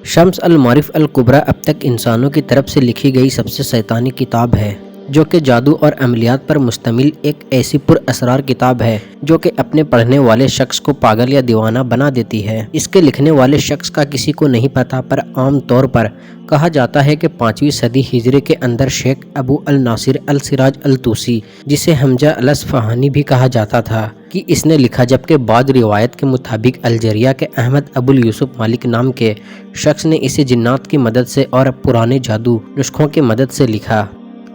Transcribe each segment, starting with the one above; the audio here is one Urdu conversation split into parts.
شمس المعارف الکبریٰ اب تک انسانوں کی طرف سے لکھی گئی سب سے شیطانی کتاب ہے، جو کہ جادو اور عملیات پر مشتمل ایک ایسی پر اسرار کتاب ہے جو کہ اپنے پڑھنے والے شخص کو پاگل یا دیوانہ بنا دیتی ہے۔ اس کے لکھنے والے شخص کا کسی کو نہیں پتا، پر عام طور پر کہا جاتا ہے کہ 5ویں صدی ہجری کے اندر شیخ ابو الناصر السراج الطوسی، جسے حمزہ الاصفہانی بھی کہا جاتا تھا، کہ اس نے لکھا، جبکہ بعض روایت کے مطابق الجیریا کے احمد ابو یوسف مالک نام کے شخص نے اسے جنات کی مدد سے اور پرانے جادو نسخوں کی مدد سے لکھا۔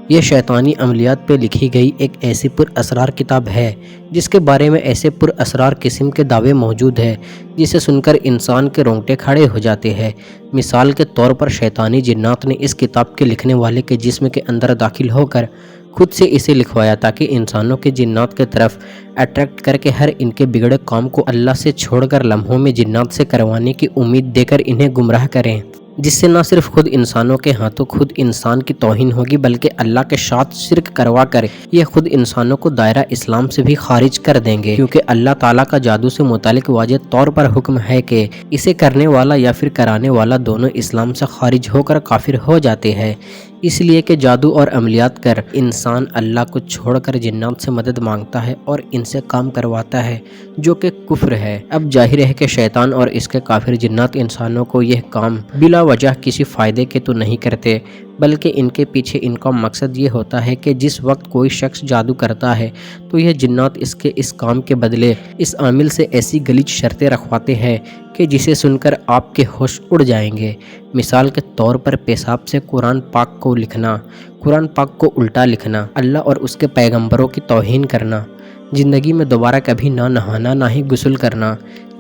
یہ شیطانی عملیات پہ لکھی گئی ایک ایسی پر اسرار کتاب ہے جس کے بارے میں ایسے پر اسرار قسم کے دعوے موجود ہیں جسے سن کر انسان کے رونگٹے کھڑے ہو جاتے ہیں۔ مثال کے طور پر شیطانی جنات نے اس کتاب کے لکھنے والے کے جسم کے اندر داخل ہو کر خود سے اسے لکھوایا تاکہ انسانوں کے جنات کے طرف اٹریکٹ کر کے ہر ان کے بگڑے کام کو اللہ سے چھوڑ کر لمحوں میں جنات سے کروانے کی امید دے کر انہیں گمراہ کریں، جس سے نہ صرف خود انسانوں کے ہاتھوں خود انسان کی توہین ہوگی بلکہ اللہ کے ساتھ شرک کروا کر یہ خود انسانوں کو دائرہ اسلام سے بھی خارج کر دیں گے، کیونکہ اللہ تعالیٰ کا جادو سے متعلق واضح طور پر حکم ہے کہ اسے کرنے والا یا پھر کرانے والا دونوں اسلام سے خارج ہو کر کافر ہو جاتے ہیں۔ اس لیے کہ جادو اور عملیات کر انسان اللہ کو چھوڑ کر جنات سے مدد مانگتا ہے اور ان سے کام کرواتا ہے، جو کہ کفر ہے۔ اب ظاہر ہے کہ شیطان اور اس کے کافر جنات انسانوں کو یہ کام بلا وجہ کسی فائدے کے تو نہیں کرتے، بلکہ ان کے پیچھے ان کا مقصد یہ ہوتا ہے کہ جس وقت کوئی شخص جادو کرتا ہے تو یہ جنات اس کے اس کام کے بدلے اس عامل سے ایسی غلط شرطیں رکھواتے ہیں کہ جسے سن کر آپ کے ہوش اڑ جائیں گے۔ مثال کے طور پر پیشاب سے قرآن پاک کو لکھنا، قرآن پاک کو الٹا لکھنا، اللہ اور اس کے پیغمبروں کی توہین کرنا، زندگی میں دوبارہ کبھی نہ نہانا نہ ہی غسل کرنا،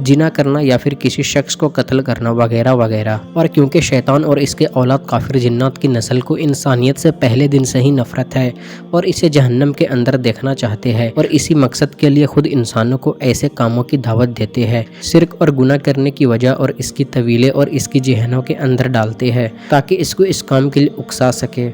زنا کرنا یا پھر کسی شخص کو قتل کرنا وغیرہ وغیرہ۔ اور کیونکہ شیطان اور اس کے اولاد کافر جنات کی نسل کو انسانیت سے پہلے دن سے ہی نفرت ہے اور اسے جہنم کے اندر دیکھنا چاہتے ہیں، اور اسی مقصد کے لیے خود انسانوں کو ایسے کاموں کی دعوت دیتے ہیں، شرک اور گناہ کرنے کی وجہ اور اس کی طویلیں اور اس کی ذہنوں کے اندر ڈالتے ہیں تاکہ اس کو اس کام کے لیے اکسا سکے۔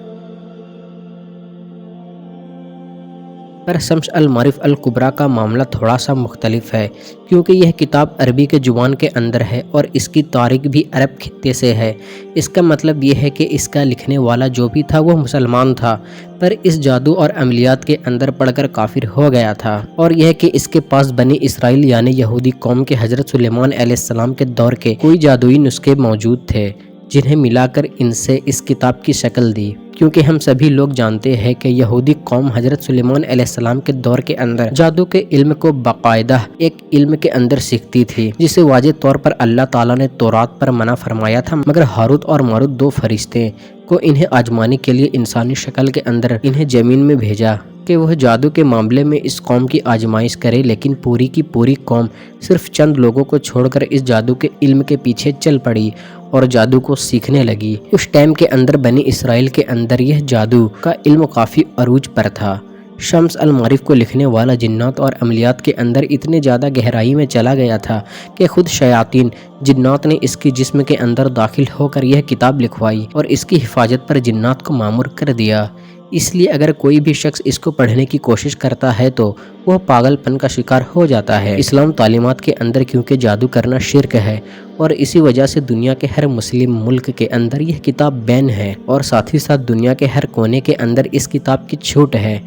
پر شمس المعارف الکبریٰ کا معاملہ تھوڑا سا مختلف ہے، کیونکہ یہ کتاب عربی کے زبان کے اندر ہے اور اس کی تاریخ بھی عرب خطے سے ہے۔ اس کا مطلب یہ ہے کہ اس کا لکھنے والا جو بھی تھا وہ مسلمان تھا، پر اس جادو اور عملیات کے اندر پڑھ کر کافر ہو گیا تھا، اور یہ کہ اس کے پاس بنی اسرائیل یعنی یہودی قوم کے حضرت سلیمان علیہ السلام کے دور کے کوئی جادوئی نسخے موجود تھے جنہیں ملا کر ان سے اس کتاب کی شکل دی۔ کیونکہ ہم سبھی لوگ جانتے ہیں کہ یہودی قوم حضرت سلیمان علیہ السلام کے دور کے اندر جادو کے علم کو باقاعدہ ایک علم کے اندر سیکھتی تھی، جسے واضح طور پر اللہ تعالیٰ نے تورات پر منع فرمایا تھا، مگر ہاروت اور ماروت دو فرشتے کو انہیں آزمانے کے لیے انسانی شکل کے اندر انہیں زمین میں بھیجا کہ وہ جادو کے معاملے میں اس قوم کی آزمائش کرے، لیکن پوری کی پوری قوم صرف چند لوگوں کو چھوڑ کر اس جادو کے علم کے پیچھے چل پڑی اور جادو کو سیکھنے لگی۔ اس ٹائم کے اندر بنی اسرائیل کے اندر یہ جادو کا علم کافی عروج پر تھا۔ شمس المعارف کو لکھنے والا جنات اور عملیات کے اندر اتنے زیادہ گہرائی میں چلا گیا تھا کہ خود شیاطین جنات نے اس کی جسم کے اندر داخل ہو کر یہ کتاب لکھوائی اور اس کی حفاظت پر جنات کو مامور کر دیا۔ اس لیے اگر کوئی بھی شخص اس کو پڑھنے کی کوشش کرتا ہے تو وہ پاگل پن کا شکار ہو جاتا ہے۔ اسلام تعلیمات کے اندر کیونکہ جادو کرنا شرک ہے اور اسی وجہ سے دنیا کے ہر مسلم ملک کے اندر یہ کتاب بین ہے، اور ساتھ ہی ساتھ دنیا کے ہر کونے کے اندر اس کتاب کی چھوٹ ہے۔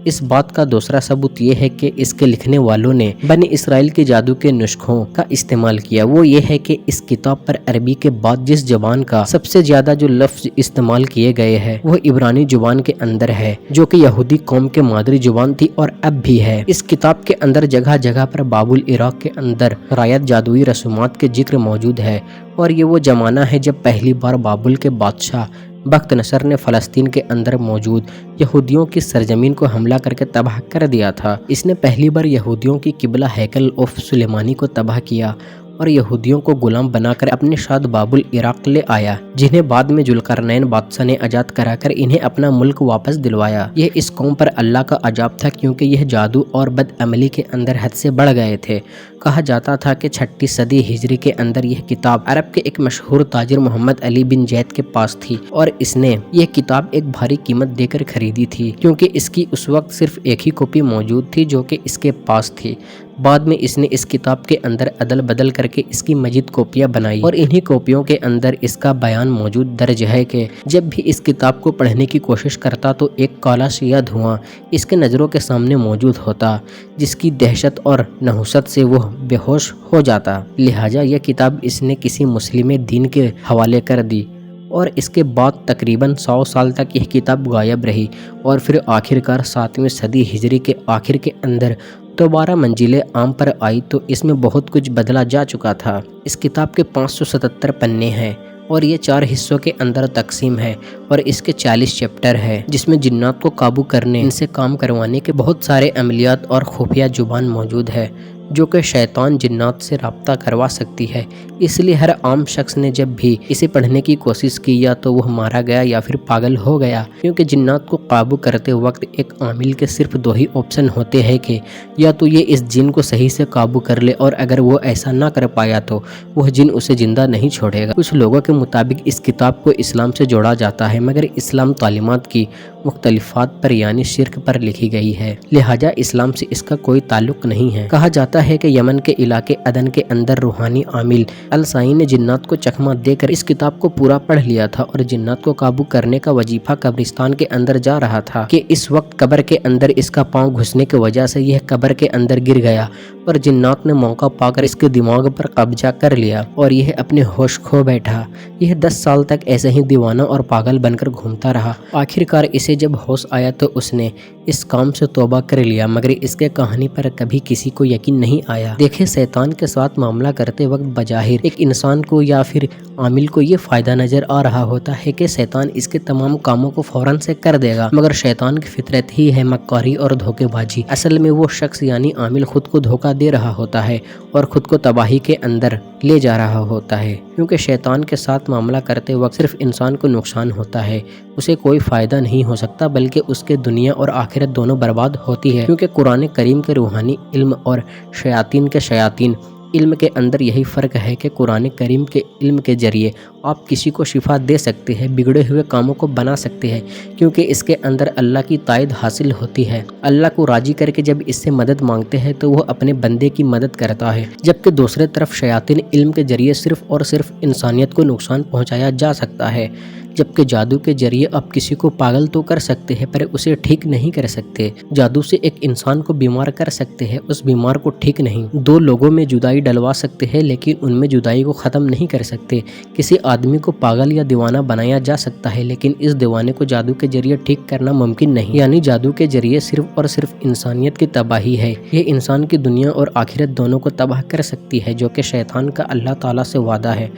اس بات کا دوسرا ثبوت یہ ہے کہ اس کے لکھنے والوں نے بنی اسرائیل کے جادو کے نسخوں کا استعمال کیا۔ وہ یہ ہے کہ اس کتاب پر عربی کے بعد جس زبان کا سب سے زیادہ جو لفظ استعمال کیے گئے ہیں وہ عبرانی زبان کے اندر ہے، جو کہ یہودی قوم کے مادری زبان تھی اور اب بھی ہے۔ اس کتاب کے اندر جگہ جگہ پر باب العراق کے اندر رایت جادوئی رسومات کے ذکر موجود ہے، اور یہ وہ زمانہ ہے جب پہلی بار بابل کے بادشاہ بخت نصر نے فلسطین کے اندر موجود یہودیوں کی سرزمین کو حملہ کر کے تباہ کر دیا تھا۔ اس نے پہلی بار یہودیوں کی قبلہ ہیکل آف سلیمانی کو تباہ کیا اور یہودیوں کو غلام بنا کر اپنے ساتھ باب العراق لے آیا، جنہیں بعد میں ذوالقرنین بادشاہ نے آزاد کرا کر انہیں اپنا ملک واپس دلوایا۔ یہ اس قوم پر اللہ کا عذاب تھا، کیونکہ یہ جادو اور بد عملی کے اندر حد سے بڑھ گئے تھے۔ کہا جاتا تھا کہ 6 صدی ہجری کے اندر یہ کتاب عرب کے ایک مشہور تاجر محمد علی بن زید کے پاس تھی، اور اس نے یہ کتاب ایک بھاری قیمت دے کر خریدی تھی، کیونکہ اس کی اس وقت صرف ایک ہی کاپی موجود تھی جو کہ اس کے پاس تھی۔ بعد میں اس نے اس کتاب کے اندر عدل بدل کر کے اس کی مزید کاپیاں بنائی اور انہی کاپیوں کے اندر اس کا بیان موجود درج ہے کہ جب بھی اس کتاب کو پڑھنے کی کوشش کرتا تو ایک کالا سیاہ دھواں اس کے نظروں کے سامنے موجود ہوتا، جس کی دہشت اور نحوست سے وہ بے ہوش ہو جاتا۔ لہٰذا یہ کتاب اس نے کسی مسلم دین کے حوالے کر دی اور اس کے بعد تقریباً 100 سال تک یہ کتاب غائب رہی، اور پھر آخرکار 7ویں صدی ہجری کے آخر کے اندر دوبارہ منزل عام پر آئی تو اس میں بہت کچھ بدلا جا چکا تھا۔ اس کتاب کے 577 پنے ہیں اور یہ 4 حصوں کے اندر تقسیم ہے، اور اس کے 40 چیپٹر ہے، جس میں جنات کو قابو کرنے، ان سے کام کروانے کے بہت سارے عملیات اور خفیہ زبان موجود ہے جو کہ شیطان جنات سے رابطہ کروا سکتی ہے۔ اس لیے ہر عام شخص نے جب بھی اسے پڑھنے کی کوشش کی یا تو وہ مارا گیا یا پھر پاگل ہو گیا، کیونکہ جنات کو قابو کرتے وقت ایک عامل کے صرف 2 ہی آپشن ہوتے ہیں کہ یا تو یہ اس جن کو صحیح سے قابو کر لے، اور اگر وہ ایسا نہ کر پایا تو وہ جن اسے زندہ نہیں چھوڑے گا۔ کچھ لوگوں کے مطابق اس کتاب کو اسلام سے جوڑا جاتا ہے، مگر اسلام تعلیمات کی مختلفات پر یعنی شرک پر لکھی گئی ہے، لہٰذا اسلام سے اس کا کوئی تعلق نہیں ہے۔ کہا جاتا ہے کہ یمن کے علاقے عدن کے اندر روحانی عامل السائی نے جنات کو چکمہ دے کر اس کتاب کو پورا پڑھ لیا تھا، اور جنات کو قابو کرنے کا وظیفہ قبرستان کے اندر جا رہا تھا کہ اس وقت قبر کے اندر اس کا پاؤں گھسنے کی وجہ سے یہ قبر کے اندر گر گیا، اور جنات نے موقع پا کر اس کے دماغ پر قبضہ کر لیا اور یہ اپنے ہوش کھو بیٹھا۔ یہ 10 سال تک ایسے ہی دیوانہ اور پاگل بن کر گھومتا رہا۔ آخرکار اسے جب ہوش آیا تو اس نے اس کام سے توبہ کر لیا، مگر اس کے کہانی پر کبھی کسی کو یقین نہیں آیا۔ دیکھیں، شیطان کے ساتھ معاملہ کرتے وقت بظاہر ایک انسان کو یا پھر عامل کو یہ فائدہ نظر آ رہا ہوتا ہے کہ شیطان اس کے تمام کاموں کو فوراً سے کر دے گا، مگر شیطان کی فطرت ہی ہے مکاری اور دھوکے بازی۔ اصل میں وہ شخص یعنی عامل خود کو دھوکہ دے رہا ہوتا ہے اور خود کو تباہی کے اندر لے جا رہا ہوتا ہے، کیونکہ شیطان کے ساتھ معاملہ کرتے وقت صرف انسان کو نقصان ہوتا ہے، اسے کوئی فائدہ نہیں ہو سکتا، بلکہ اس کے دنیا اور آخرت دونوں برباد ہوتی ہے، کیونکہ قرآن کریم کے روحانی علم اور شیاطین کے شیاطین علم کے اندر یہی فرق ہے کہ قرآن کریم کے علم کے ذریعے آپ کسی کو شفا دے سکتے ہیں، بگڑے ہوئے کاموں کو بنا سکتے ہیں، کیونکہ اس کے اندر اللہ کی تائید حاصل ہوتی ہے۔ اللہ کو راضی کر کے جب اس سے مدد مانگتے ہیں تو وہ اپنے بندے کی مدد کرتا ہے، جبکہ دوسرے طرف شیاطین علم کے ذریعے صرف اور صرف انسانیت کو نقصان پہنچایا جا سکتا ہے، جبکہ جادو کے ذریعے آپ کسی کو پاگل تو کر سکتے ہیں پر اسے ٹھیک نہیں کر سکتے۔ جادو سے ایک انسان کو بیمار کر سکتے ہیں، اس بیمار کو ٹھیک نہیں۔ 2 لوگوں میں جدائی ڈلوا سکتے ہیں لیکن ان میں جدائی کو ختم نہیں کر سکتے۔ کسی آدمی کو پاگل یا دیوانہ بنایا جا سکتا ہے لیکن اس دیوانے کو جادو کے ذریعے ٹھیک کرنا ممکن نہیں، یعنی جادو کے ذریعے صرف اور صرف انسانیت کی تباہی ہے۔ یہ انسان کی دنیا اور آخرت دونوں کو تباہ کر سکتی ہے، جو کہ شیطان کا اللہ تعالیٰ سے وعدہ ہے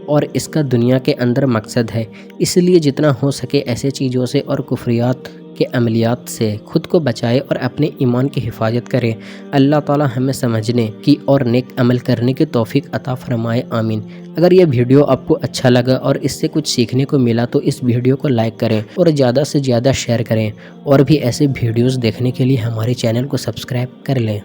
اور اس کا دنیا کے اندر مقصد ہے۔ اس لیے جتنا ہو سکے ایسے چیزوں سے اور کفریات کے عملیات سے خود کو بچائے اور اپنے ایمان کی حفاظت کرے۔ اللہ تعالیٰ ہمیں سمجھنے کی اور نیک عمل کرنے کی توفیق عطا فرمائے، آمین۔ اگر یہ ویڈیو آپ کو اچھا لگا اور اس سے کچھ سیکھنے کو ملا تو اس ویڈیو کو لائک کریں اور زیادہ سے زیادہ شیئر کریں، اور بھی ایسے ویڈیوز دیکھنے کے لیے ہمارے چینل کو سبسکرائب کر لیں۔